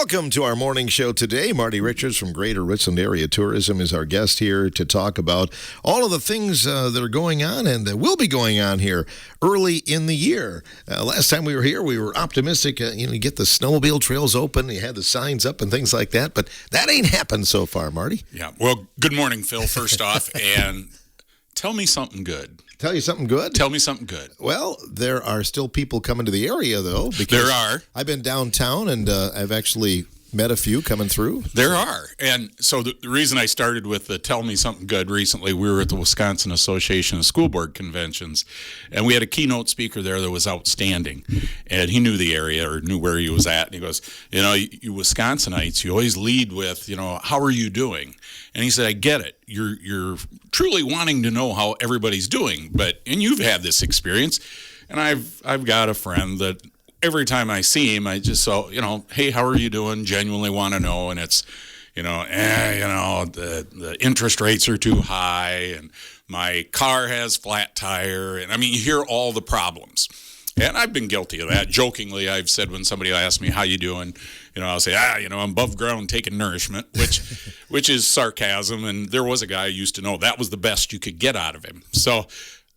Welcome to our morning show today. Marty Richards from Greater Richland Area Tourism is our guest here to talk about all of the things that are going on and that will be going on here early in the year. Last time we were here, we were optimistic, you get the snowmobile trails open, you had the signs up and things like that, but that ain't happened so far, Marty. Yeah, well, good morning, Phil, first off, and tell me something good. Tell you something good? Tell me something good. Well, there are still people coming to the area, though. Because there are. I've been downtown, and I've actually met a few coming through. There are. And so the reason I started with the Tell Me Something Good recently, we were at the Wisconsin Association of School Board Conventions, and we had a keynote speaker there that was outstanding. And he knew the area or knew where he was at. And he goes, you Wisconsinites, you always lead with, how are you doing? And he said, I get it. You're truly wanting to know how everybody's doing, and you've had this experience. And I've got a friend that every time I see him, I just hey, how are you doing? Genuinely want to know. And it's, the interest rates are too high, and my car has flat tire, and you hear all the problems. And I've been guilty of that. Jokingly, I've said when somebody asks me, how you doing? I'll say, I'm above ground taking nourishment, which is sarcasm. And there was a guy I used to know that was the best you could get out of him. So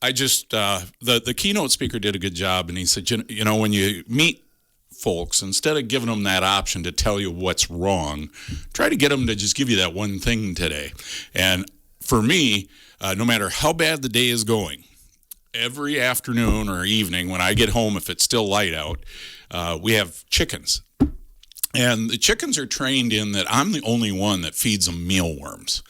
I just, the keynote speaker did a good job. And he said, when you meet folks, instead of giving them that option to tell you what's wrong, try to get them to just give you that one thing today. And for me, no matter how bad the day is going, every afternoon or evening when I get home, if it's still light out, we have chickens. And the chickens are trained in that I'm the only one that feeds them mealworms.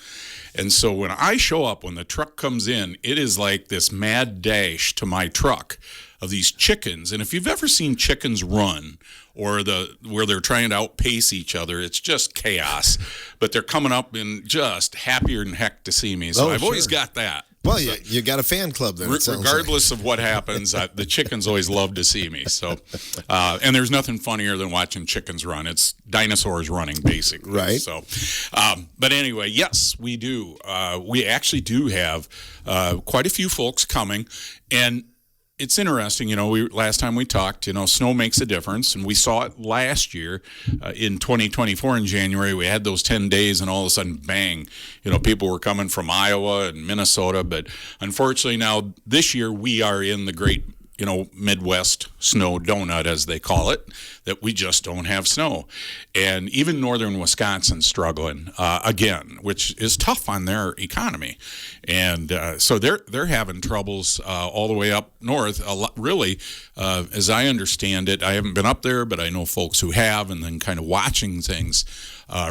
And so when I show up, when the truck comes in, it is like this mad dash to my truck of these chickens. And if you've ever seen chickens run or where they're trying to outpace each other, it's just chaos. But they're coming up and just happier than heck to see me. So I've always got that. Well, you got a fan club then. Regardless of what happens, the chickens always love to see me. So, and there's nothing funnier than watching chickens run. It's dinosaurs running, basically. Right. So, but anyway, yes, we do. We actually do have quite a few folks coming, and it's interesting, last time we talked, snow makes a difference, and we saw it last year in 2024 in January. We had those 10 days, and all of a sudden, bang, people were coming from Iowa and Minnesota, but unfortunately now this year we are in the great Midwest snow donut, as they call it, that we just don't have snow. And even northern Wisconsin's struggling again, which is tough on their economy. And so they're having troubles all the way up north. Really, as I understand it, I haven't been up there, but I know folks who have, and then kind of watching things.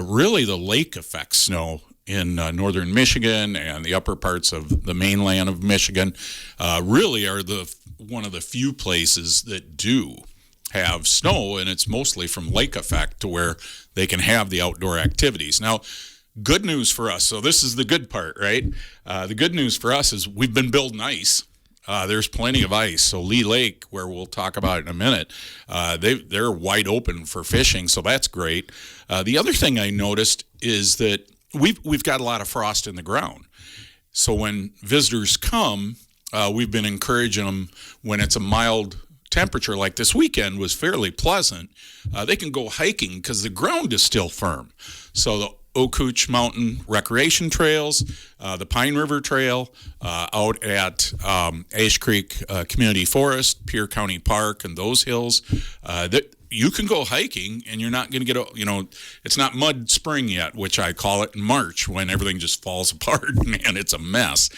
Really, the lake affects snow in northern Michigan and the upper parts of the mainland of Michigan really are one of the few places that do have snow, and it's mostly from lake effect to where they can have the outdoor activities. Now, good news for us. So this is the good part, right? The good news for us is we've been building ice. There's plenty of ice. So Lee Lake, where we'll talk about it in a minute, they're wide open for fishing, so that's great. The other thing I noticed is that we've got a lot of frost in the ground. So when visitors come, we've been encouraging them when it's a mild temperature, like this weekend was fairly pleasant, they can go hiking because the ground is still firm. So the Oak Mountain Recreation Trails, the Pine River Trail, out at Ash Creek Community Forest, Pierre County Park, and those hills, that you can go hiking, and you're not going to get, it's not mud spring yet, which I call it in March, when everything just falls apart. Man, it's a mess.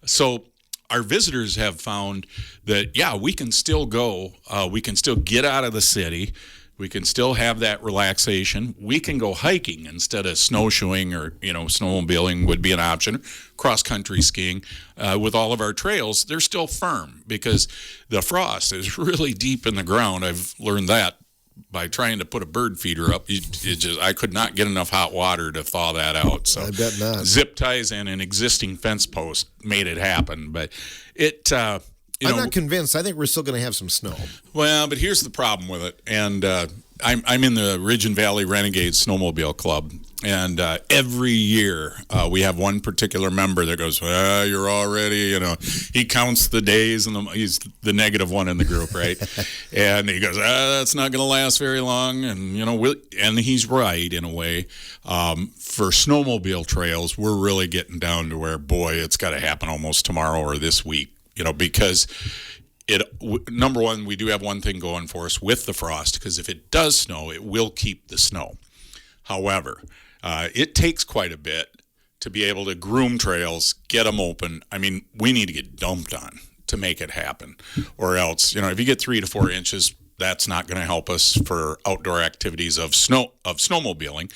So our visitors have found that, we can still go, we can still get out of the city, we can still have that relaxation. We can go hiking instead of snowshoeing, or, snowmobiling would be an option, cross-country skiing. With all of our trails, they're still firm because the frost is really deep in the ground. I've learned that by trying to put a bird feeder up. I could not get enough hot water to thaw that out. So I bet not. Zip ties and an existing fence post made it happen. But I'm not convinced. I think we're still going to have some snow. Well, but here's the problem with it. And I'm in the Ridge and Valley Renegade Snowmobile Club, and every year we have one particular member that goes, well, you're already, he counts the days, and he's the negative one in the group, right? And he goes, that's not going to last very long, and and he's right in a way. For snowmobile trails, we're really getting down to where, boy, it's got to happen almost tomorrow or this week, because number one, we do have one thing going for us with the frost, because if it does snow, it will keep the snow. However, it takes quite a bit to be able to groom trails, get them open. I mean, we need to get dumped on to make it happen, or else, if you get 3 to 4 inches, that's not going to help us for outdoor activities of snowmobiling.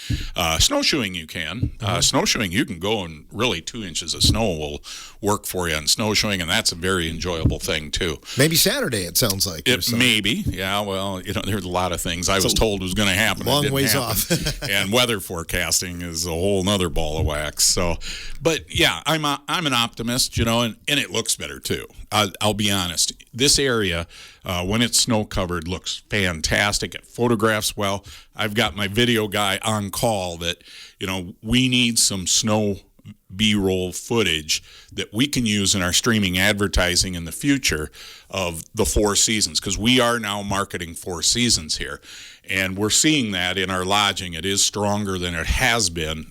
Snowshoeing you can. Snowshoeing, you can go, and really 2 inches of snow will work for you on snowshoeing, and that's a very enjoyable thing too. Maybe Saturday, it sounds like. Maybe, yeah. Well, there's a lot of things I was told was going to happen. Long ways off. And weather forecasting is a whole nother ball of wax. So, but yeah, I'm an optimist, and it looks better too. I'll be honest. This area, when it's snow covered, looks fantastic. It photographs well. I've got my video guy on call that, we need some snow B-roll footage that we can use in our streaming advertising in the future of the 4 seasons, because we are now marketing 4 seasons here, and we're seeing that in our lodging. It is stronger than it has been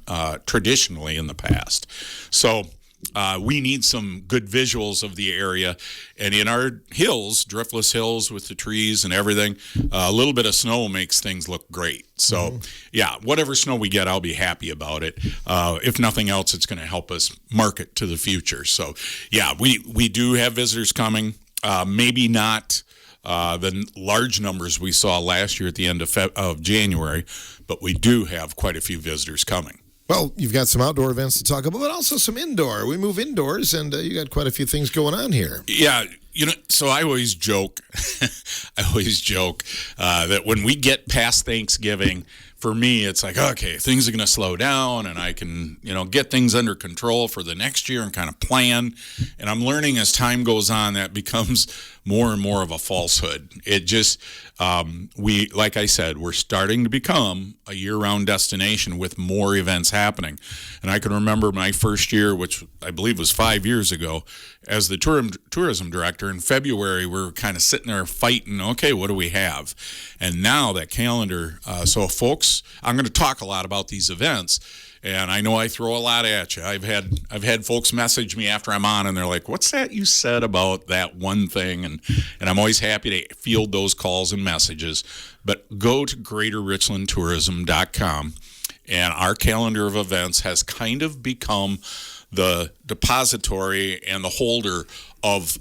traditionally in the past. So we need some good visuals of the area, and in our hills, driftless hills with the trees and everything, a little bit of snow makes things look great. So, yeah, whatever snow we get, I'll be happy about it. If nothing else, it's going to help us market to the future. So, yeah, we do have visitors coming. Maybe not the large numbers we saw last year at the end of January, but we do have quite a few visitors coming. Well, you've got some outdoor events to talk about, but also some indoor. We move indoors, and you got quite a few things going on here. Yeah, so I always joke, that when we get past Thanksgiving, for me, it's like, okay, things are going to slow down, and I can, get things under control for the next year and kind of plan. And I'm learning as time goes on, that becomes more and more of a falsehood. It just, like I said, we're starting to become a year-round destination with more events happening. And I can remember my first year, which I believe was 5 years ago, as the tourism director. In February, we were kind of sitting there fighting, okay, what do we have? And now that calendar, so folks, I'm going to talk a lot about these events, and I know I throw a lot at you. I've had folks message me after I'm on, and they're like, what's that you said about that one thing? And I'm always happy to field those calls and messages. But go to greaterrichlandtourism.com, and our calendar of events has kind of become the depository and the holder of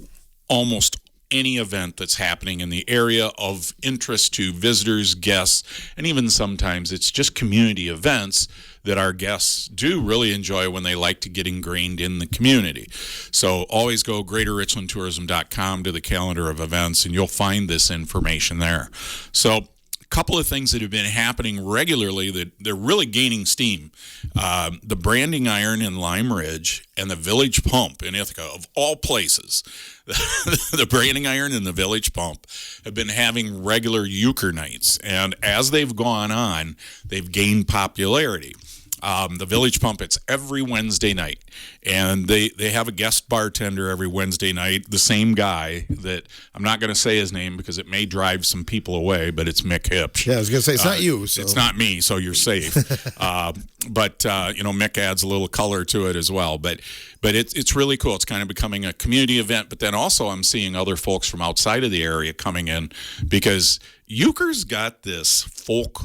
almost any event that's happening in the area of interest to visitors, guests, and even sometimes it's just community events that our guests do really enjoy when they like to get ingrained in the community. So always go greaterrichlandtourism.com to the calendar of events, and you'll find this information there. So couple of things that have been happening regularly that they're really gaining steam. The Branding Iron in Lime Ridge and the Village Pump in Ithaca, of all places. The Branding Iron and the Village Pump have been having regular euchre nights, and as they've gone on, they've gained popularity. The Village Pump, it's every Wednesday night, and they have a guest bartender every Wednesday night, the same guy that, I'm not going to say his name because it may drive some people away, but it's Mick Hipsch. Yeah, I was going to say, it's not you. So. It's not me, so you're safe. But Mick adds a little color to it as well. But it's really cool. It's kind of becoming a community event, but then also I'm seeing other folks from outside of the area coming in, because euchre's got this folk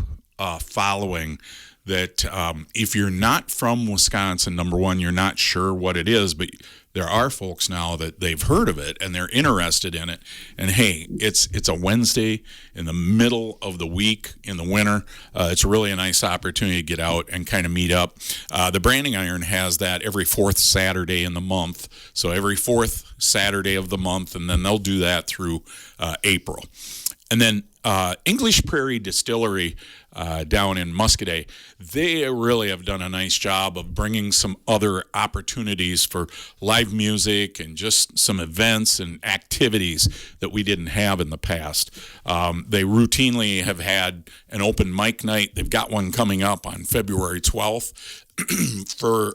following that if you're not from Wisconsin, number one, you're not sure what it is, but there are folks now that they've heard of it and they're interested in it. And hey, it's a Wednesday in the middle of the week in the winter. It's really a nice opportunity to get out and kind of meet up. The Branding Iron has that every fourth Saturday in the month. So every fourth Saturday of the month, and then they'll do that through April. And then English Prairie Distillery, down in Muscadet. They really have done a nice job of bringing some other opportunities for live music and just some events and activities that we didn't have in the past. They routinely have had an open mic night. They've got one coming up on February 12th. For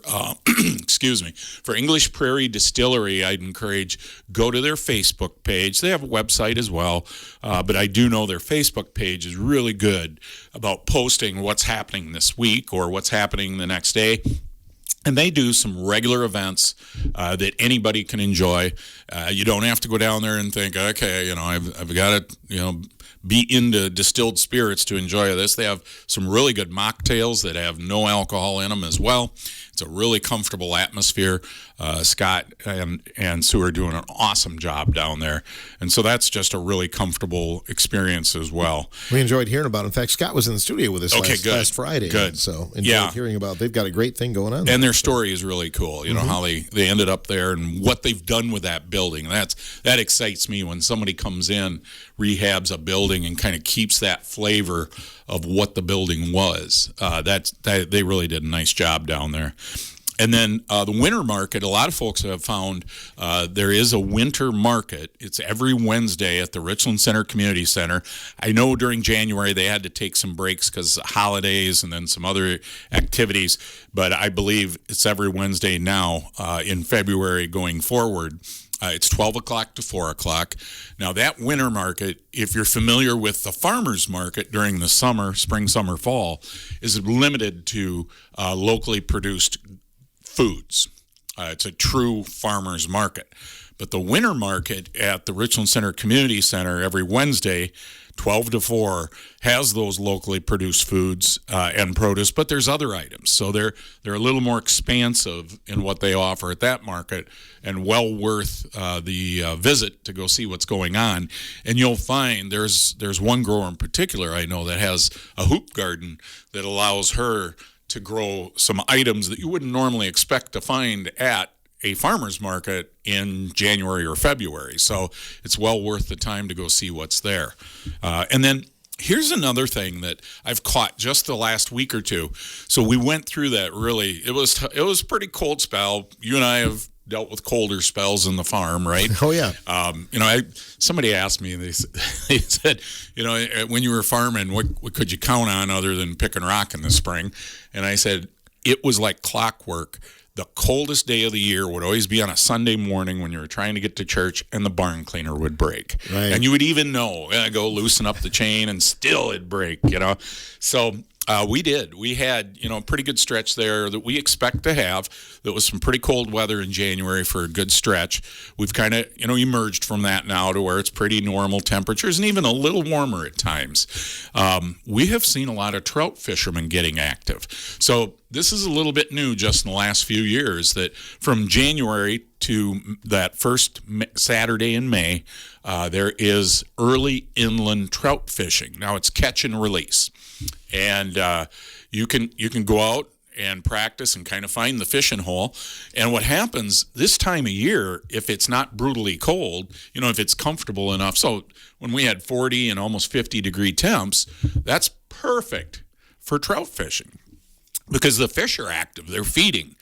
for English Prairie Distillery, I'd encourage go to their Facebook page. They have a website as well, but I do know their Facebook page is really good about posting what's happening this week or what's happening the next day. And they do some regular events that anybody can enjoy. You don't have to go down there and think, okay, I've got to, be into distilled spirits to enjoy this. They have some really good mocktails that have no alcohol in them as well. It's a really comfortable atmosphere. Scott and Sue are doing an awesome job down there. And so that's just a really comfortable experience as well. We enjoyed hearing about it. In fact, Scott was in the studio with us last Friday. Good. So enjoyed hearing about it. They've got a great thing going on. And their story is really cool. You know, how they ended up there and what they've done with that building. That excites me when somebody comes in, rehabs a building and kind of keeps that flavor of what the building was. They really did a nice job down there. And then the winter market, a lot of folks have found there is a winter market. It's every Wednesday at the Richland Center Community Center. I know during January they had to take some breaks because of holidays and then some other activities, but I believe it's every Wednesday now in February going forward. It's 12 o'clock to 4 o'clock. Now, that winter market, if you're familiar with the farmer's market during the summer, spring, summer, fall, is limited to locally produced foods. It's a true farmer's market. But the winter market at the Richland Center Community Center every Wednesday, 12 to 4, has those locally produced foods and produce, but there's other items. So they're a little more expansive in what they offer at that market and well worth the visit to go see what's going on. And you'll find there's one grower in particular I know that has a hoop garden that allows her to grow some items that you wouldn't normally expect to find at a farmer's market in January or February. So it's well worth the time to go see what's there. And then here's another thing that I've caught just the last week or two. So we went through that really. It was a pretty cold spell. You and I have dealt with colder spells in the farm, right? Oh, yeah. Somebody asked me, they said, when you were farming, what could you count on other than picking rock in the spring? And I said, it was like clockwork. The coldest day of the year would always be on a Sunday morning when you were trying to get to church and the barn cleaner would break. Right. And you would even know, go loosen up the chain and still it'd break, So we did. We had, a pretty good stretch there that we expect to have. There was some pretty cold weather in January for a good stretch. We've kind of, emerged from that now to where it's pretty normal temperatures and even a little warmer at times. We have seen a lot of trout fishermen getting active. So this is a little bit new just in the last few years that from January to that first Saturday in May, there is early inland trout fishing. Now it's catch and release. And you can go out and practice and kind of find the fishing hole. And what happens this time of year, if it's not brutally cold, if it's comfortable enough. So when we had 40 and almost 50-degree temps, that's perfect for trout fishing. Because the fish are active, they're feeding,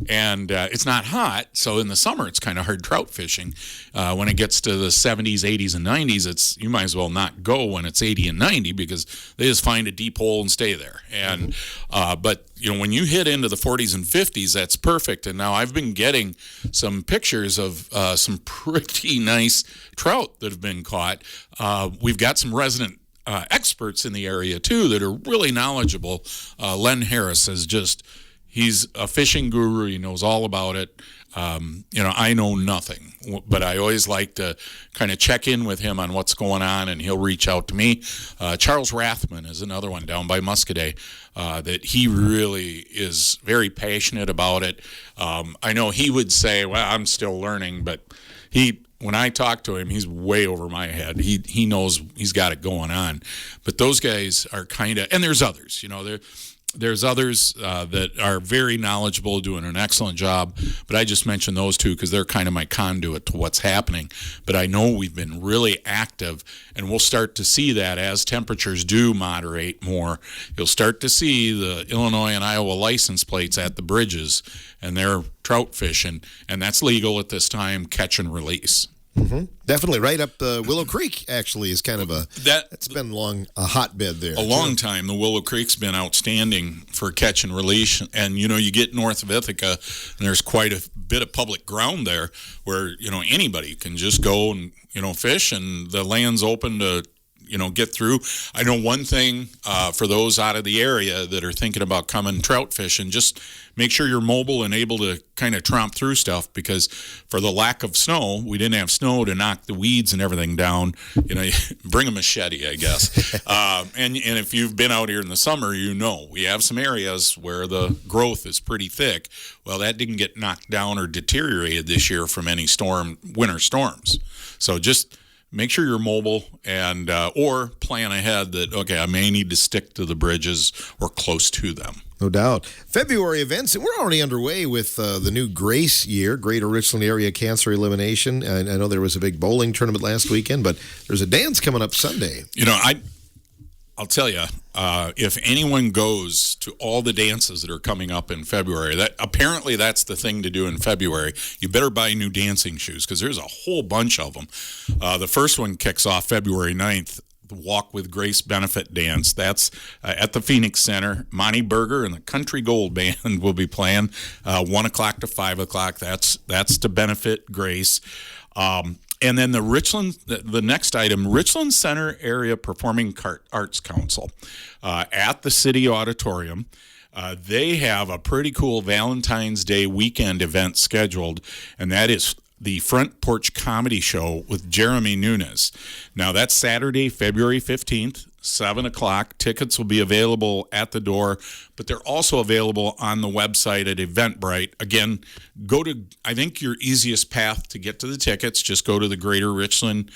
and it's not hot. So in the summer, it's kind of hard trout fishing. When it gets to the 70s, 80s, and 90s, you might as well not go when it's 80 and 90 because they just find a deep hole and stay there. And but when you hit into the 40s and 50s, that's perfect. And now I've been getting some pictures of some pretty nice trout that have been caught. We've got some resident experts in the area too that are really knowledgeable. Len Harris he's a fishing guru. He knows all about it. I know nothing, but I always like to kind of check in with him on what's going on, and he'll reach out to me. Charles Rathman is another one down by Muscadet that he really is very passionate about it. I know he would say, well, I'm still learning, but when I talk to him, he's way over my head. He knows he's got it going on. But those guys are kind of, and there's others, There's others that are very knowledgeable, doing an excellent job, but I just mentioned those two because they're kind of my conduit to what's happening. But I know we've been really active, and we'll start to see that as temperatures do moderate more. You'll start to see the Illinois and Iowa license plates at the bridges, and they're trout fishing, and that's legal at this time, catch and release. Mm-hmm. Definitely right up Willow Creek. Actually, is kind of it's been a hotbed there. A long time. The Willow Creek's been outstanding for catch and release, and you get north of Ithaca, and there's quite a bit of public ground there where anybody can just go and fish, and the land's open to get through. I know one thing for those out of the area that are thinking about coming trout fishing, just make sure you're mobile and able to kind of tromp through stuff, because for the lack of snow, we didn't have snow to knock the weeds and everything down. Bring a machete, I guess. And if you've been out here in the summer, we have some areas where the growth is pretty thick. Well, that didn't get knocked down or deteriorated this year from any winter storms. So just make sure you're mobile and or plan ahead that, okay, I may need to stick to the bridges or close to them. No doubt. February events, and we're already underway with the new Grace year, Greater Richland Area Cancer Elimination. And I know there was a big bowling tournament last weekend, but there's a dance coming up Sunday. I'll tell you, if anyone goes to all the dances that are coming up in February, that's the thing to do in February. You better buy new dancing shoes because there's a whole bunch of them. The first one kicks off February 9th, the Walk with Grace benefit dance. That's at the Phoenix Center. Monty Berger and the Country Gold Band will be playing 1 o'clock to 5 o'clock. That's to benefit Grace. And then the next item, Richland Center Area Performing Arts Council at the City Auditorium. They have a pretty cool Valentine's Day weekend event scheduled, and that is the Front Porch Comedy Show with Jeremy Nunes. Now, that's Saturday, February 15th, 7 o'clock. Tickets will be available at the door, but they're also available on the website at Eventbrite. Again, I think your easiest path to get to the tickets, just go to the Greater Richland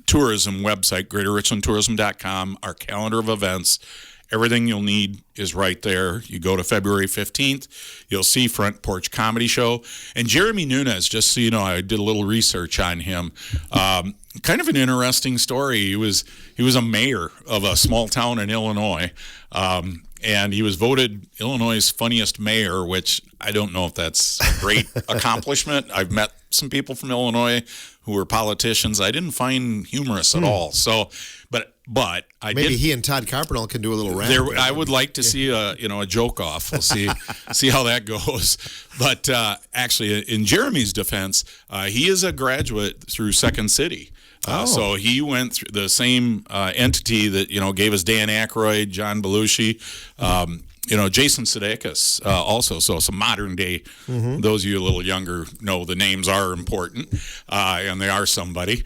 Tourism website, greaterrichlandtourism.com, our calendar of events. Everything you'll need is right there. You go to February 15th, you'll see Front Porch Comedy Show. And Jeremy Nunes, just so you know, I did a little research on him. Kind of an interesting story. He was a mayor of a small town in Illinois, and he was voted Illinois' funniest mayor, which I don't know if that's a great accomplishment. I've met some people from Illinois who were politicians I didn't find humorous at all. So, but maybe he and Todd Carpenter can do a little rap. I would like to see a joke off. We'll see how that goes. But actually, in Jeremy's defense, he is a graduate through Second City. So he went through the same entity that gave us Dan Aykroyd, John Belushi, Jason Sudeikis also. So some modern day. Mm-hmm. Those of you a little younger know the names are important, and they are somebody.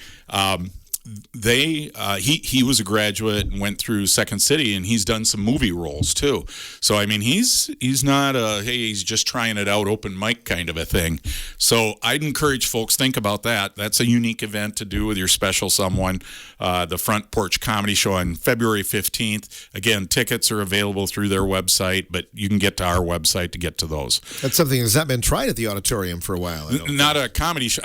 He was a graduate and went through Second City, and he's done some movie roles too. So I mean, he's not he's just trying it out open mic kind of a thing. So I'd encourage folks, think about that. That's a unique event to do with your special someone. The Front Porch Comedy Show on February 15th. Again, tickets are available through their website, but you can get to our website to get to those. That's something that's not been tried at the auditorium for a while. Not a comedy show.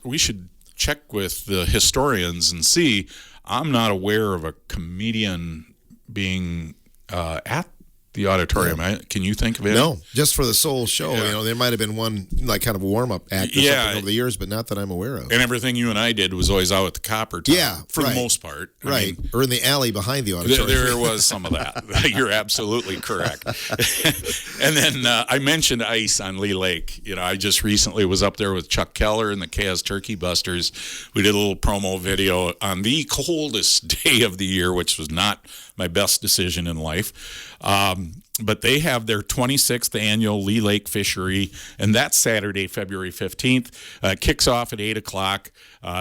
We should check with the historians and see. I'm not aware of a comedian being at the auditorium. Yeah. Can you think of it? No, just for the sole show. Yeah. There might have been one like kind of a warm-up act or something over the years, but not that I'm aware of. And everything you and I did was always out at the Copper Top. Yeah, for the most part. I mean, or in the alley behind the auditorium. There was some of that. You're absolutely correct. And then I mentioned ice on Lee Lake. I just recently was up there with Chuck Keller and the Kaz Turkey Busters. We did a little promo video on the coldest day of the year, which was not my best decision in life. But they have their 26th annual Lee Lake Fishery, and that's Saturday, February 15th. Kicks off at 8 o'clock.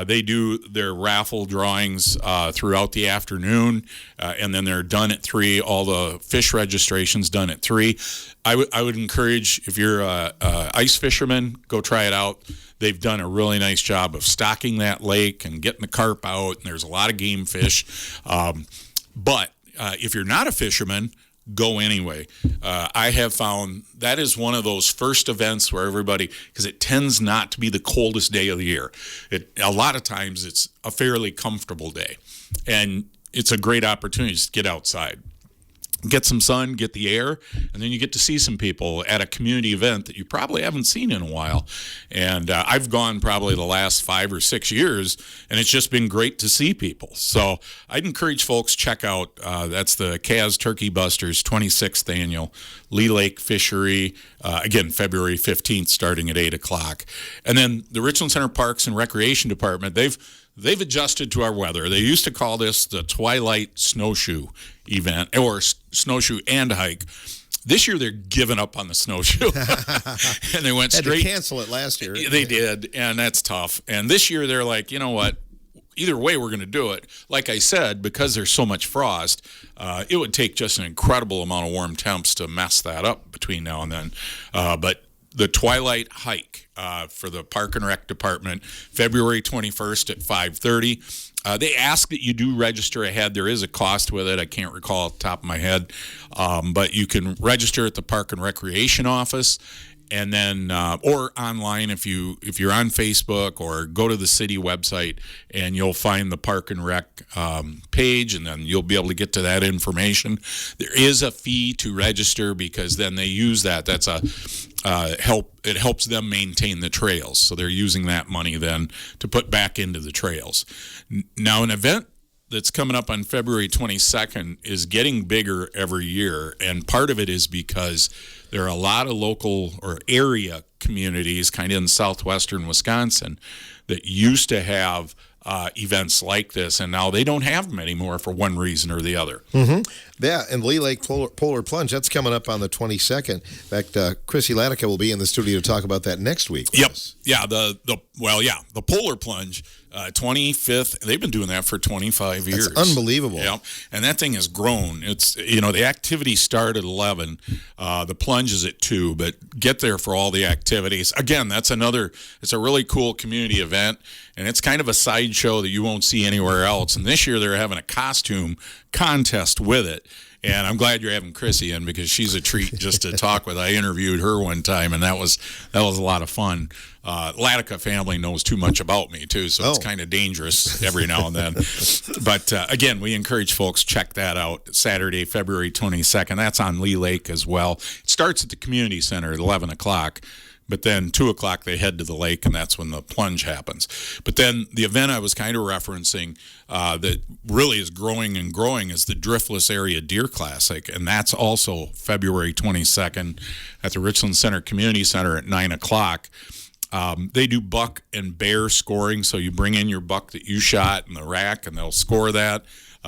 They do their raffle drawings throughout the afternoon, and then they're done at 3. All the fish registrations done at 3. I would encourage, if you're a ice fisherman, go try it out. They've done a really nice job of stocking that lake and getting the carp out, and there's a lot of game fish. But if you're not a fisherman, go anyway. I have found that is one of those first events where everybody, because it tends not to be the coldest day of the year. A lot of times it's a fairly comfortable day, and it's a great opportunity to get outside, get some sun, get the air, and then you get to see some people at a community event that you probably haven't seen in a while. And I've gone probably the last 5 or 6 years, and it's just been great to see people. So I'd encourage folks, check out, that's the Kaz Turkey Busters 26th Annual Lee Lake Fishery, again, February 15th, starting at 8 o'clock. And then the Richland Center Parks and Recreation Department, they've adjusted to our weather. They used to call this the Twilight Snowshoe event, or snowshoe and hike. This year they're giving up on the snowshoe, and they went straight. Had to cancel it last year. They did, and that's tough. And this year they're like, you know what? Either way, we're going to do it. Like I said, because there's so much frost, it would take just an incredible amount of warm temps to mess that up between now and then. But the Twilight Hike for the Park and Rec Department, February 21st at 5:30. They ask that you do register ahead. There is a cost with it. I can't recall off the top of my head. But you can register at the Park and Recreation office, and then or online if you're on Facebook, or go to the city website and you'll find the Park and Rec page, and then you'll be able to get to that information. There is a fee to register, because then they use that. That's it helps them maintain the trails. So they're using that money then to put back into the trails. Now, an event that's coming up on February 22nd is getting bigger every year, and part of it is because there are a lot of local or area communities kind of in southwestern Wisconsin that used to have events like this, and now they don't have them anymore for one reason or the other. Mm-hmm. Yeah, and Lee Lake Polar Plunge, that's coming up on the 22nd. In fact, Chrissy Latica will be in the studio to talk about that next week. Yep. Yeah, the Polar Plunge, 25th. They've been doing that for 25 years. That's unbelievable. Yeah, and that thing has grown. It's, the activities start at 11. The plunge is at 2, but get there for all the activities. Again, it's a really cool community event, and it's kind of a sideshow that you won't see anywhere else. And this year they're having a costume contest with it. And I'm glad you're having Chrissy in, because she's a treat just to talk with. I interviewed her one time, and that was a lot of fun. Latica family knows too much about me too, so it's kind of dangerous every now and then. But again, we encourage folks, check that out. Saturday, February 22nd. That's on Lee Lake as well. It starts at the community center at 11 o'clock. But then 2 o'clock they head to the lake, and that's when the plunge happens. But then the event I was kind of referencing that really is growing and growing is the Driftless Area Deer Classic, and that's also February 22nd at the Richland Center Community Center at 9 o'clock. They do buck and bear scoring, so you bring in your buck that you shot in the rack, and they'll score that.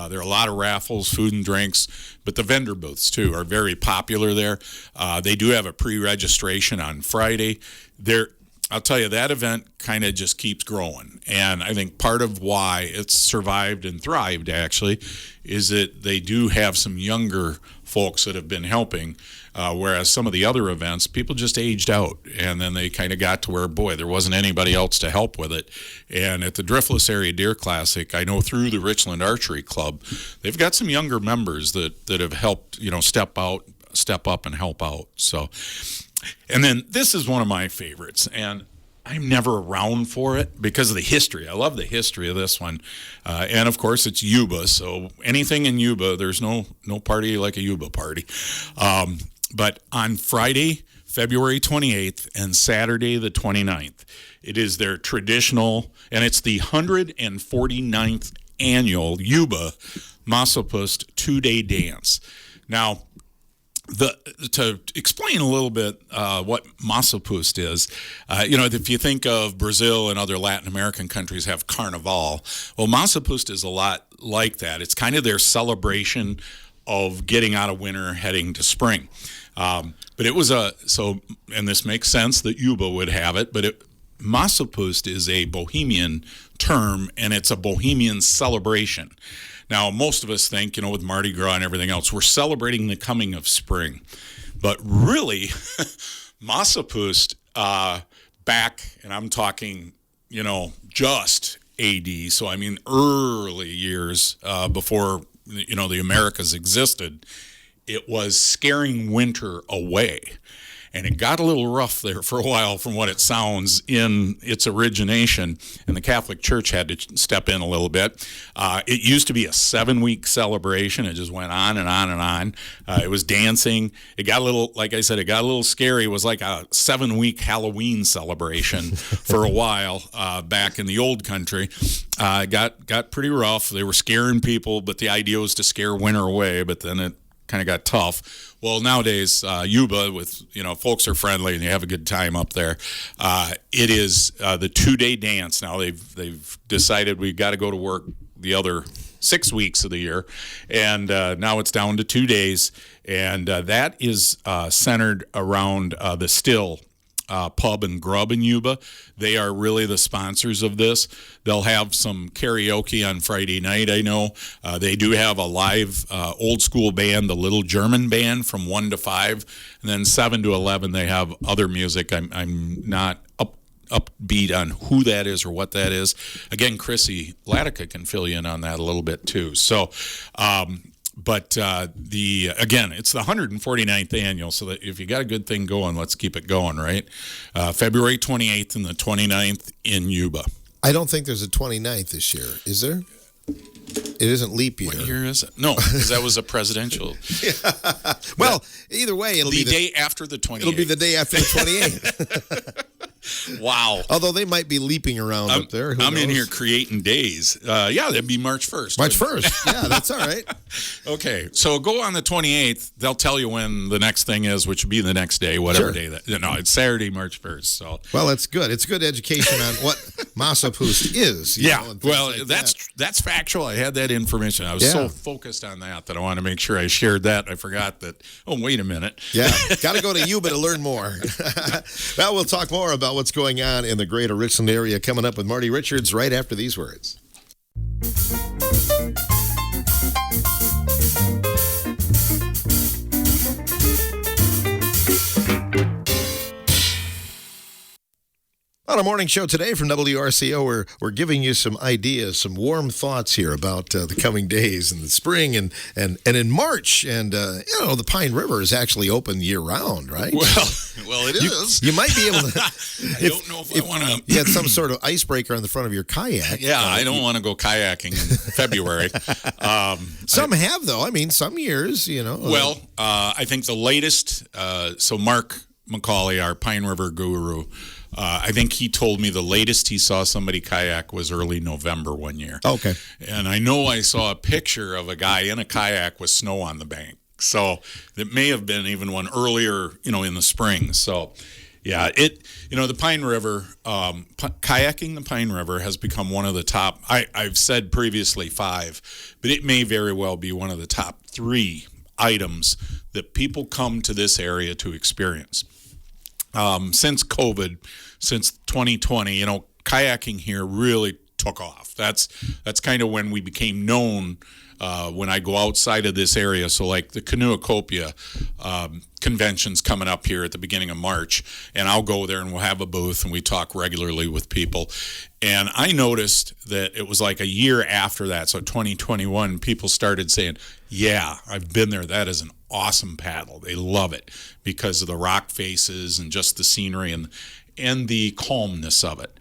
There are a lot of raffles, food and drinks, but the vendor booths, too, are very popular there. They do have a pre-registration on Friday. I'll tell you, that event kind of just keeps growing, and I think part of why it's survived and thrived, actually, is that they do have some younger folks that have been helping, whereas some of the other events, people just aged out, and then they kind of got to where, boy, there wasn't anybody else to help with it. And at the Driftless Area Deer Classic, I know through the Richland Archery Club, they've got some younger members that have helped, step up and help out. So, and then this is one of my favorites, and I'm never around for it because of the history. I love the history of this one. And, of course, it's Yuba. So anything in Yuba, there's no party like a Yuba party. But on Friday, February 28th, and Saturday the 29th, it is their traditional, and it's the 149th annual Yuba Massapust 2-day dance. Now, to explain a little bit what Massapust is, if you think of Brazil and other Latin American countries have Carnival, well, Massapust is a lot like that. It's kind of their celebration of getting out of winter, heading to spring. But it was and this makes sense that Yuba would have it, but Massapust is a Bohemian term, and it's a Bohemian celebration. Now, most of us think, with Mardi Gras and everything else, we're celebrating the coming of spring. But really, Massapust, back, and I'm talking, just AD, so I mean early years before, the Americas existed, it was scaring winter away. And it got a little rough there for a while from what it sounds in its origination, and the Catholic Church had to step in a little bit. It used to be a 7-week celebration. It just went on and on and on. It was dancing. It got a little, like I said, it got a little scary. It was like a 7-week Halloween celebration for a while back in the old country. It got pretty rough. They were scaring people, but the idea was to scare winter away, but then it kind of got tough. Well, nowadays, Yuba, with, folks are friendly and they have a good time up there. It is the 2-day dance. Now they've decided we've got to go to work the other 6 weeks of the year, and now it's down to 2 days, and that is centered around the Still Pub and Grub in Yuba. They are really the sponsors of this. They'll have some karaoke on Friday night, I know. They do have a live old school band, the Little German Band, from 1 to 5. And then 7 to 11, they have other music. I'm not upbeat on who that is or what that is. Again, Chrissy Latica can fill you in on that a little bit too. So, But again, it's the 149th annual, so that if you got a good thing going, let's keep it going, right? February 28th and the 29th in Yuba. I don't think there's a 29th this year, is there? It isn't leap year. What year is it? No, because that was a presidential. Well, either way, it'll be the day after the 28th. It'll be the day after the 28th. Wow. Although they might be leaping around up there. Who I'm knows? in here creating days. Yeah, that'd be March 1st. March 1st. Yeah, that's all right. Okay, so go on the 28th. They'll tell you when the next thing is, which would be the next day, whatever day that. No, it's Saturday, March 1st. So. Well, that's good. It's good education on what Massapust is. Yeah, well, like that's factual. I had that information. I was so focused on that I want to make sure I shared that. I forgot that. Oh, wait a minute. Yeah, got to go to Yuba to learn more. Well, we'll talk more about what's going on in the greater Richland area coming up with Marty Richards right after these words. On our morning show today from WRCO, we're giving you some ideas, some warm thoughts here about the coming days in the spring and in March. And, the Pine River is actually open year-round, right? Well, it is. You might be able to... I don't know if I want to... You had some sort of icebreaker on the front of your kayak. Yeah, I don't want to go kayaking in February. Some have, though. I mean, some years, Well, I think the latest... so Mark McCauley, our Pine River guru... I think he told me the latest he saw somebody kayak was early November one year. Okay. And I know I saw a picture of a guy in a kayak with snow on the bank. So it may have been even one earlier, in the spring. So, yeah, the Pine River, kayaking the Pine River has become one of the top, I've said previously 5, but it may very well be one of the top 3 items that people come to this area to experience. Since COVID, since 2020, kayaking here really took off. That's kind of when we became known when I go outside of this area. So like the Canoecopia convention's coming up here at the beginning of March, and I'll go there and we'll have a booth and we talk regularly with people. And I noticed that it was like a year after that, so 2021, people started saying, yeah, I've been there. That is an awesome paddle. They love it because of the rock faces and just the scenery and the calmness of it.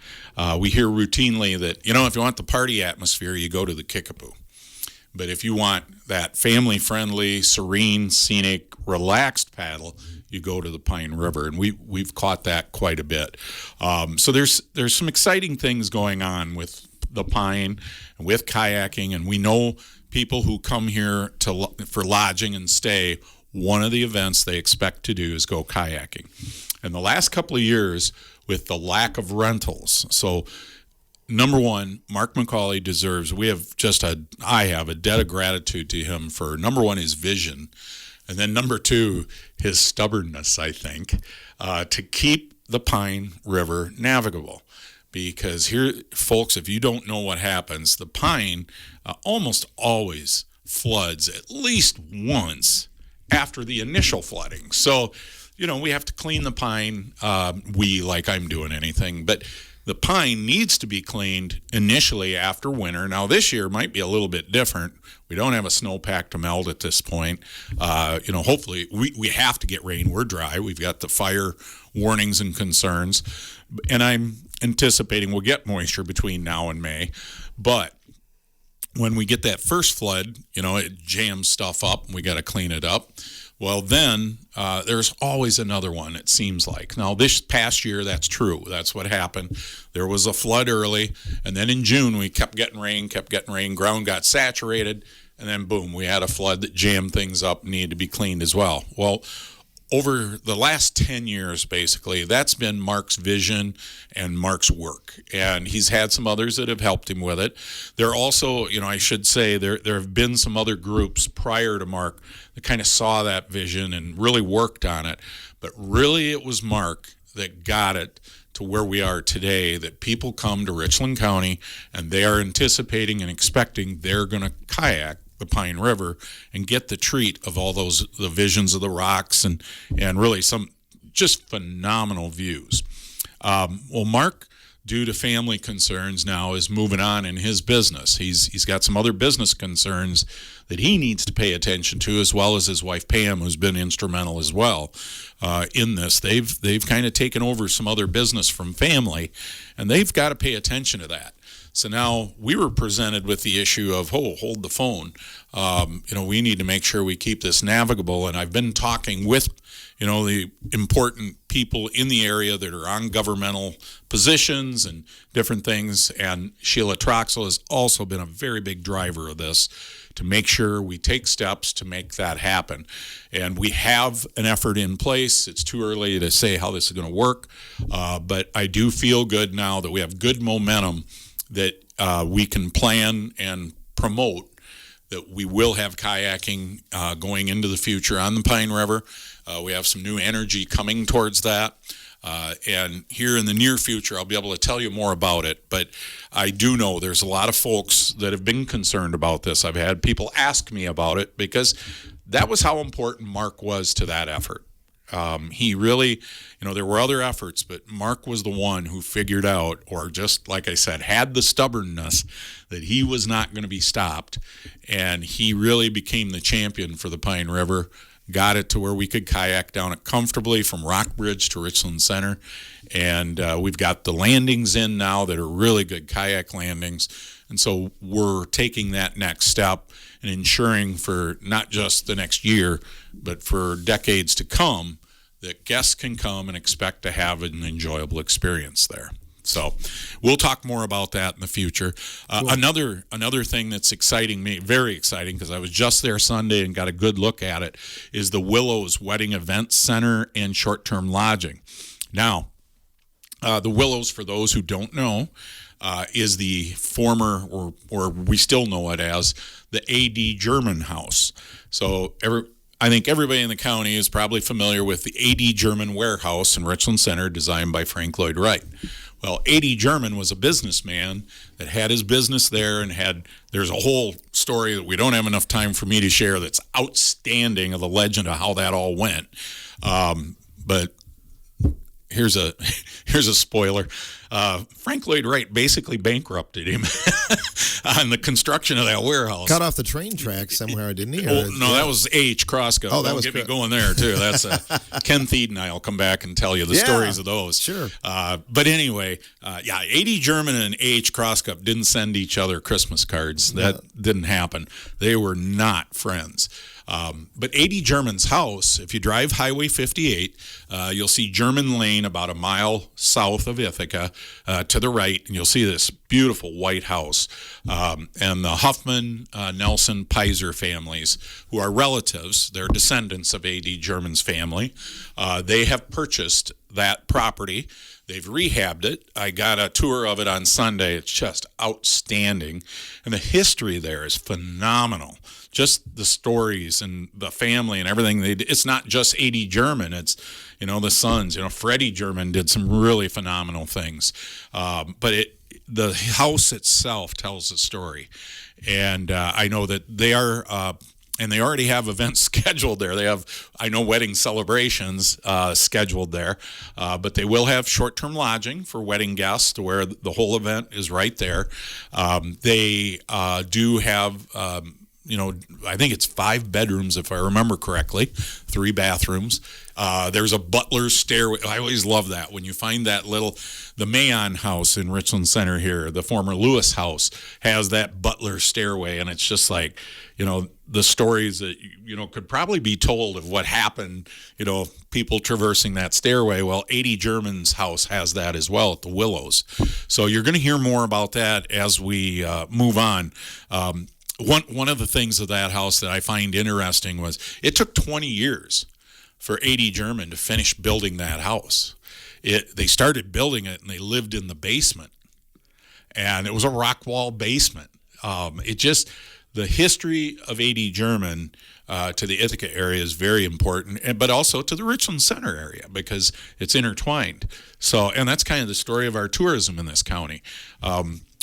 We hear routinely that, if you want the party atmosphere, you go to the Kickapoo. But if you want that family-friendly, serene, scenic, relaxed paddle, you go to the Pine River, and we've caught that quite a bit. So there's some exciting things going on with the Pine and with kayaking, and we know people who come here for lodging and stay. One of the events they expect to do is go kayaking. And the last couple of years, with the lack of rentals, so number one, Mark McCauley deserves, I have a debt of gratitude to him for, number one, his vision, and then number 2, his stubbornness, I think, to keep the Pine River navigable. Because here, folks, if you don't know what happens, the Pine almost always floods at least once after the initial flooding. So, we have to clean the Pine. Like I'm doing anything, but The pine needs to be cleaned initially after winter. Now, this year might be a little bit different. We don't have a snowpack to melt at this point. Hopefully, we have to get rain. We're dry. We've got the fire warnings and concerns. And I'm anticipating we'll get moisture between now and May. But when we get that first flood, it jams stuff up and we got to clean it up. Well, then there's always another one, it seems like. Now, this past year, that's true. That's what happened. There was a flood early, and then in June, we kept getting rain, ground got saturated, and then boom, we had a flood that jammed things up, needed to be cleaned as well. Well, over the last 10 years, basically, that's been Mark's vision and Mark's work. And he's had some others that have helped him with it. There are also, I should say, there have been some other groups prior to Mark that kind of saw that vision and really worked on it. But really, it was Mark that got it to where we are today, that people come to Richland County and they are anticipating and expecting they're going to kayak the Pine River and get the treat of all the visions of the rocks and really some just phenomenal views. Well, Mark, due to family concerns now, is moving on in his business. He's got some other business concerns that he needs to pay attention to, as well as his wife Pam, who's been instrumental as well in this. They've kind of taken over some other business from family, and they've got to pay attention to that. So now we were presented with the issue of, hold the phone. We need to make sure we keep this navigable. And I've been talking with, the important people in the area that are on governmental positions and different things. And Sheila Troxel has also been a very big driver of this to make sure we take steps to make that happen. And we have an effort in place. It's too early to say how this is going to work. But I do feel good now that we have good momentum that we can plan and promote that we will have kayaking going into the future on the Pine River. We have some new energy coming towards that. And here in the near future, I'll be able to tell you more about it. But I do know there's a lot of folks that have been concerned about this. I've had people ask me about it because that was how important Mark was to that effort. He really, there were other efforts, but Mark was the one who figured out, or just like I said, had the stubbornness that he was not going to be stopped. And he really became the champion for the Pine River, got it to where we could kayak down it comfortably from Rockbridge to Richland Center. And we've got the landings in now that are really good kayak landings. And so we're taking that next step and ensuring for not just the next year, but for decades to come, that guests can come and expect to have an enjoyable experience there. So we'll talk more about that in the future. Cool. Another thing that's exciting me, very exciting, because I was just there Sunday and got a good look at it, is the Willows Wedding Event Center and short-term lodging. Now, the Willows, for those who don't know, is the former, or we still know it as, the A.D. German House. So I think everybody in the county is probably familiar with the A.D. German Warehouse in Richland Center, designed by Frank Lloyd Wright. Well, A.D. German was a businessman that had his business there and there's a whole story that we don't have enough time for me to share that's outstanding of the legend of how that all went. But here's a spoiler. Frank Lloyd Wright basically bankrupted him on the construction of that warehouse. Cut off the train tracks somewhere, didn't he? Oh, no, that was A.H. Crosco. Oh, that was get me going there, too. That's Ken Thied and I will come back and tell you the stories of those. Sure. But anyway, A.D. German and A.H. Crosco didn't send each other Christmas cards. That didn't happen. They were not friends. But A.D. German's house, if you drive Highway 58, you'll see German Lane about a mile south of Ithaca to the right, and you'll see this beautiful white house. And the Huffman, Nelson, Pizer families, who are relatives, they're descendants of A.D. German's family, they have purchased that property. They've rehabbed it. I got a tour of it on Sunday. It's just outstanding. And the history there is phenomenal. Just the stories and the family and everything. It's not just A.D. German. It's, the sons. Freddie German did some really phenomenal things. But the house itself tells a story. And I know that they are and they already have events scheduled there. They have, I know, wedding celebrations scheduled there, but they will have short-term lodging for wedding guests to where the whole event is right there. They do have, I think it's 5 bedrooms, if I remember correctly, 3 bathrooms. There's a butler stairway. I always love that when you find that the Mayon house in Richland Center here, the former Lewis house, has that butler stairway, and it's just like, the stories that, could probably be told of what happened, people traversing that stairway. Well, 80 German's house has that as well at the Willows. So you're going to hear more about that as we move on. One of the things of that house that I find interesting was it took 20 years for 80 German to finish building that house. They started building it and they lived in the basement, and it was a rock wall basement. The history of 80 German to the Ithaca area is very important, but also to the Richland Center area because it's intertwined. So, and that's kind of the story of our tourism in this county.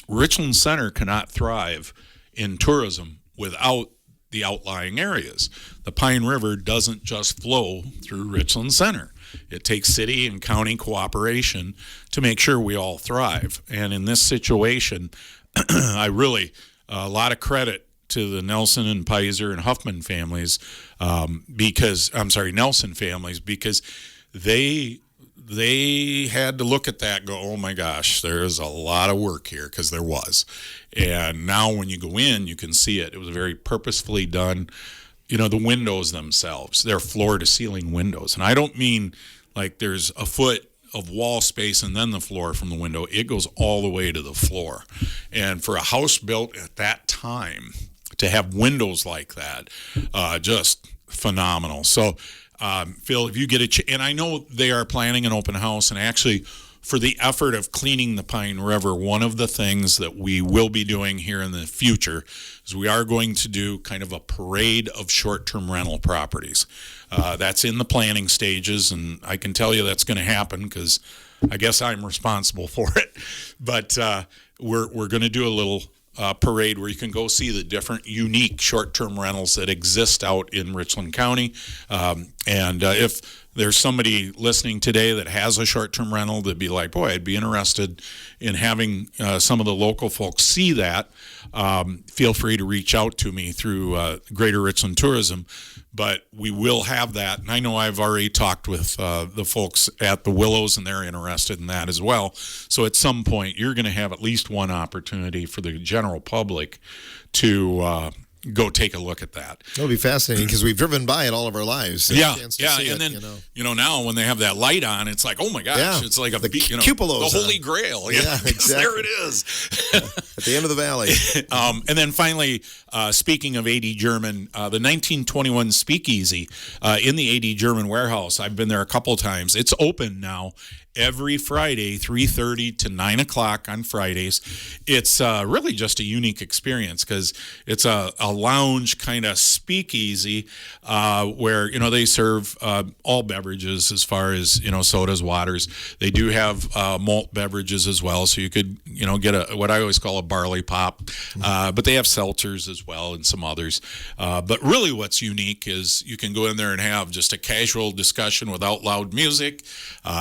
Richland Center cannot thrive in tourism without the outlying areas. The Pine River doesn't just flow through Richland Center. It takes city and county cooperation to make sure we all thrive. And in this situation, I really, a lot of credit to the Nelson and Pizer and Huffman families, Nelson families, because they had to look at that and go, oh my gosh, there's a lot of work here, because there was. And now when you go in, you can see it. It was very purposefully done. The windows themselves, they're floor-to-ceiling windows. And I don't mean like there's a foot of wall space and then the floor from the window. It goes all the way to the floor. And for a house built at that time, to have windows like that, just phenomenal. So, Phil, if you get and I know they are planning an open house, and actually for the effort of cleaning the Pine River, one of the things that we will be doing here in the future is we are going to do kind of a parade of short-term rental properties. That's in the planning stages, and I can tell you that's going to happen because I guess I'm responsible for it. But we're going to do a little parade where you can go see the different unique short-term rentals that exist out in Richland County. And if there's somebody listening today that has a short-term rental that'd be like, boy, I'd be interested in having some of the local folks see that, feel free to reach out to me through Greater Richland Tourism. But we will have that. And I know I've already talked with the folks at the Willows, and they're interested in that as well. So at some point, you're going to have at least one opportunity for the general public to go take a look at that. It'll be fascinating because we've driven by it all of our lives. So yeah. And then, now when they have that light on, it's like, oh my gosh, it's like cupolas, the Holy Grail. Yeah, exactly. There it is. At the end of the valley. And then finally, speaking of 80 German, the 1921 Speakeasy in the 80 German warehouse, I've been there a couple times. It's open now every Friday, 3:30 to 9 o'clock on Fridays. It's really just a unique experience because it's a lounge kind of speakeasy where, they serve all beverages as far as, sodas, waters. They do have malt beverages as well, so you could, get what I always call a barley pop. But they have seltzers as well and some others. But really what's unique is you can go in there and have just a casual discussion without loud music.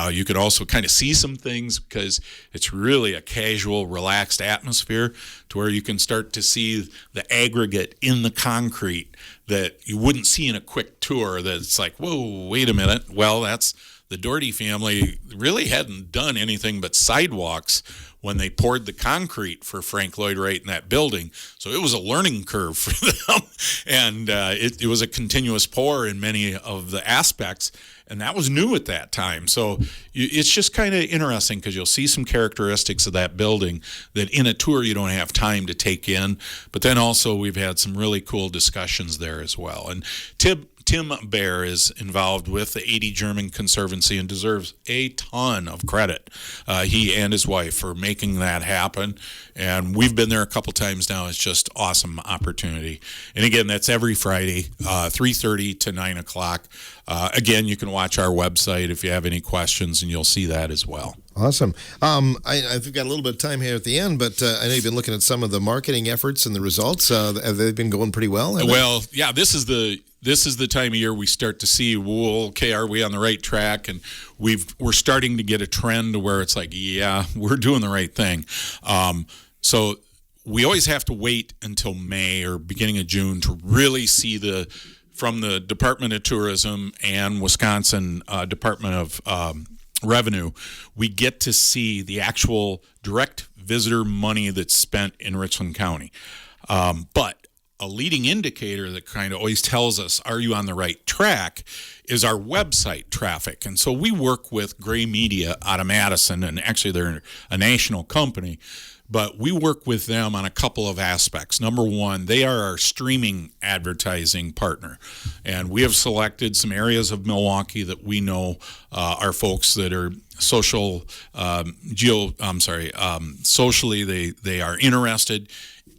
You could also kind of see some things because it's really a casual, relaxed atmosphere to where you can start to see the aggregate in the concrete that you wouldn't see in a quick tour. That's like, whoa, wait a minute. Well, that's the Doherty family really hadn't done anything but sidewalks when they poured the concrete for Frank Lloyd Wright in that building. So it was a learning curve for them. And it was a continuous pour in many of the aspects. And that was new at that time. So it's just kind of interesting because you'll see some characteristics of that building that in a tour you don't have time to take in. But then also we've had some really cool discussions there as well. And Tim Bear is involved with the 80 German Conservancy and deserves a ton of credit. He and his wife for making that happen. And we've been there a couple times now. It's just awesome opportunity. And again, that's every Friday, 3:30 to 9 o'clock. Again, you can watch our website if you have any questions, and you'll see that as well. Awesome. I've got a little bit of time here at the end, but I know you've been looking at some of the marketing efforts and the results. Have they been going pretty well? Well, yeah, this is the time of year we start to see, well, okay, are we on the right track? And we're starting to get a trend where it's like, yeah, we're doing the right thing. So we always have to wait until May or beginning of June to really see from the Department of Tourism and Wisconsin Department of Revenue, we get to see the actual direct visitor money that's spent in Richland County. But a leading indicator that kind of always tells us, are you on the right track, is our website traffic. And so we work with Gray Media out of Madison, and actually they're a national company, but we work with them on a couple of aspects. Number one, they are our streaming advertising partner, and we have selected some areas of Milwaukee that we know are folks that are socially they are interested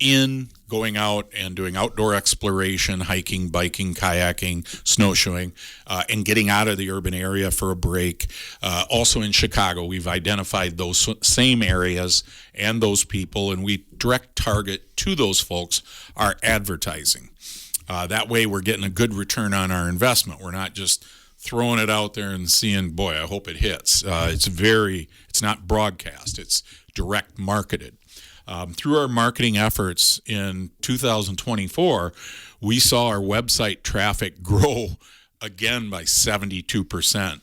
in going out and doing outdoor exploration, hiking, biking, kayaking, snowshoeing, and getting out of the urban area for a break. Also in Chicago, we've identified those same areas and those people, and we direct target to those folks our advertising. That way we're getting a good return on our investment. We're not just throwing it out there and seeing, boy, I hope it hits. It's not broadcast, it's direct marketed. Through our marketing efforts in 2024, we saw our website traffic grow again by 72%.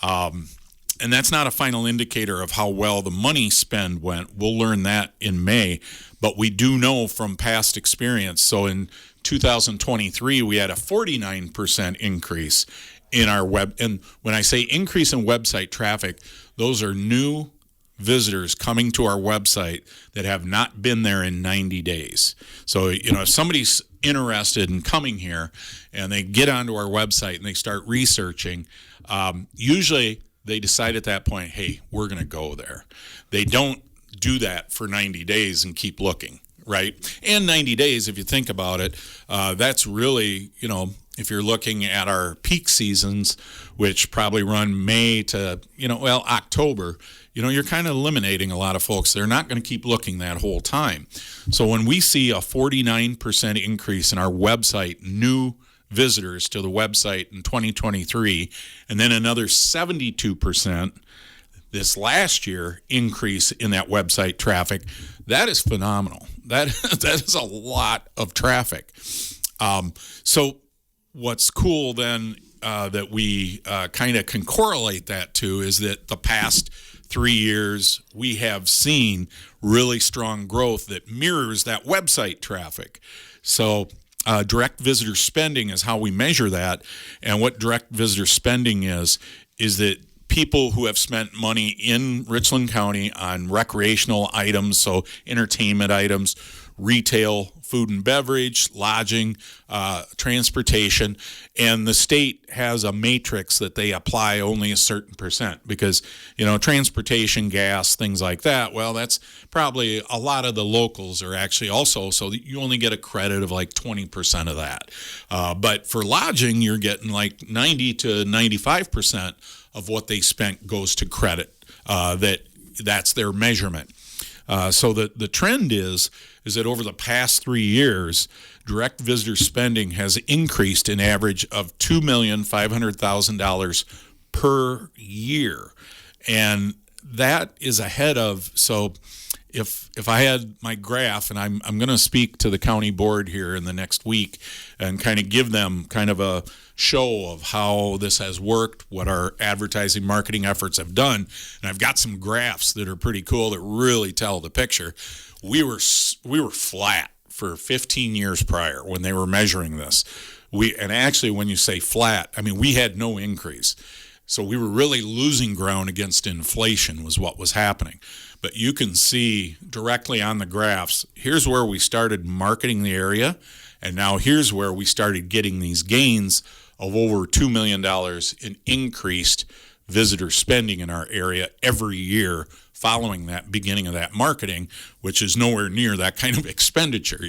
And that's not a final indicator of how well the money spend went. We'll learn that in May. But we do know from past experience. So in 2023, we had a 49% increase in our web. And when I say increase in website traffic, those are new visitors coming to our website that have not been there in 90 days. So, if somebody's interested in coming here and they get onto our website and they start researching, usually they decide at that point, hey, we're going to go there. They don't do that for 90 days and keep looking, right? And 90 days, if you think about it, that's really, if you're looking at our peak seasons, which probably run May to, October, you're kind of eliminating a lot of folks. They're not going to keep looking that whole time. So when we see a 49% increase in our website, new visitors to the website in 2023, and then another 72% this last year increase in that website traffic, that is phenomenal. That is a lot of traffic. So what's cool then that we kind of can correlate that to is that the past 3 years we have seen really strong growth that mirrors that website traffic. So direct visitor spending is how we measure that. And what direct visitor spending is that people who have spent money in Richland County on recreational items, so entertainment items, retail, food and beverage, lodging, transportation, and the state has a matrix that they apply only a certain percent because, transportation, gas, things like that, well, that's probably a lot of the locals are actually also, so you only get a credit of like 20% of that. But for lodging, you're getting like 90 to 95% of what they spent goes to credit. That's their measurement. So the trend is that over the past 3 years, direct visitor spending has increased an average of $2,500,000 per year. And that is ahead of, so if I had my graph, and I'm going to speak to the county board here in the next week and kind of give them kind of a show of how this has worked, what our advertising marketing efforts have done. And I've got some graphs that are pretty cool that really tell the picture. We were flat for 15 years prior when they were measuring this. And actually when you say flat, I mean, we had no increase. So we were really losing ground against inflation was what was happening. But you can see directly on the graphs, here's where we started marketing the area, and now here's where we started getting these gains of over $2 million in increased visitor spending in our area every year following that beginning of that marketing, which is nowhere near that kind of expenditure.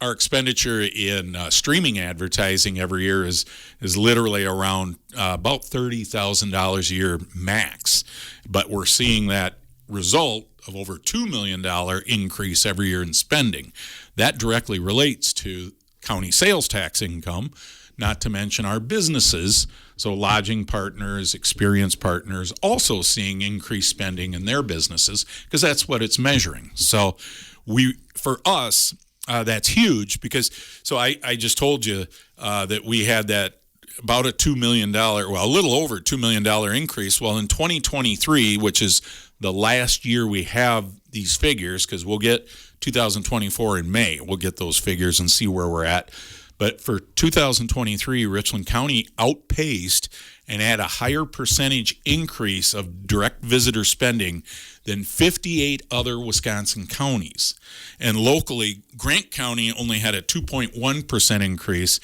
Our expenditure in streaming advertising every year is literally around about $30,000 a year max, but we're seeing that result of over $2 million increase every year in spending. That directly relates to county sales tax income, not to mention our businesses, so lodging partners, experience partners, also seeing increased spending in their businesses because that's what it's measuring. So for us, that's huge because, so I just told you that we had that about a $2 million, well, a little over $2 million increase. Well, in 2023, which is the last year we have these figures, because we'll get 2024 in May, we'll get those figures and see where we're at. But for 2023, Richland County outpaced and had a higher percentage increase of direct visitor spending than 58 other Wisconsin counties. And locally, Grant County only had a 2.1% increase.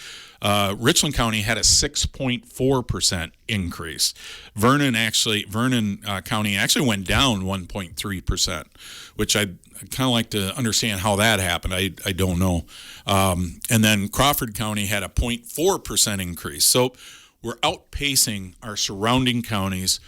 Richland County had a 6.4% increase. Vernon County actually went down 1.3%, which I kind of like to understand how that happened. I don't know. And then Crawford County had a 0.4% increase. So we're outpacing our surrounding counties.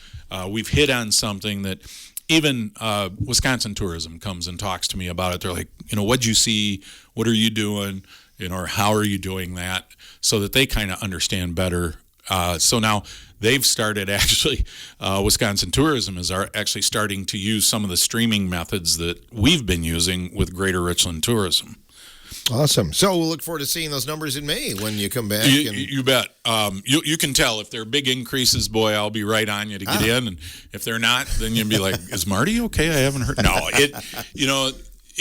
We've hit on something that even Wisconsin Tourism comes and talks to me about it. They're like, what'd you see? What are you doing? Or how are you doing that? So that they kind of understand better. So now they've started actually, Wisconsin Tourism is actually starting to use some of the streaming methods that we've been using with Greater Richland Tourism. Awesome. So we'll look forward to seeing those numbers in May when you come back. You bet. You can tell if they're big increases, boy, I'll be right on you to get in. And if they're not, then you'll be like, is Marty okay? I haven't heard. No,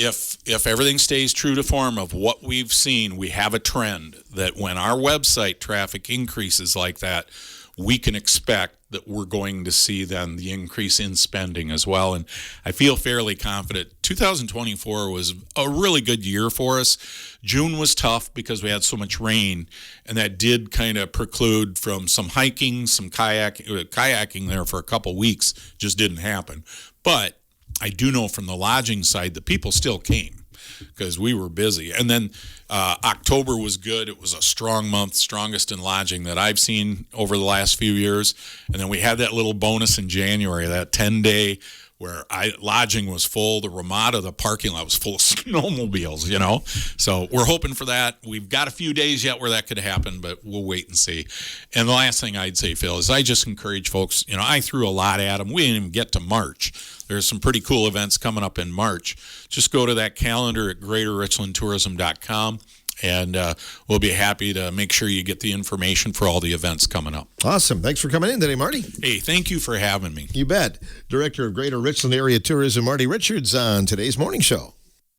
if everything stays true to form of what we've seen, we have a trend that when our website traffic increases like that, we can expect that we're going to see then the increase in spending as well. And I feel fairly confident. 2024 was a really good year for us. June was tough because we had so much rain, and that did kind of preclude from some hiking, some kayaking there for a couple weeks. Just didn't happen. But I do know from the lodging side that people still came because we were busy. And then October was good. It was a strong month, strongest in lodging that I've seen over the last few years. And then we had that little bonus in January, that 10-day where lodging was full. The Ramada, the parking lot was full of snowmobiles, So we're hoping for that. We've got a few days yet where that could happen, but we'll wait and see. And the last thing I'd say, Phil, is I just encourage folks, I threw a lot at them. We didn't even get to March. There's some pretty cool events coming up in March. Just go to that calendar at greaterrichlandtourism.com. And we'll be happy to make sure you get the information for all the events coming up. Awesome. Thanks for coming in today, Marty. Hey, thank you for having me. You bet. Director of Greater Richland Area Tourism, Marty Richards, on today's Morning Show.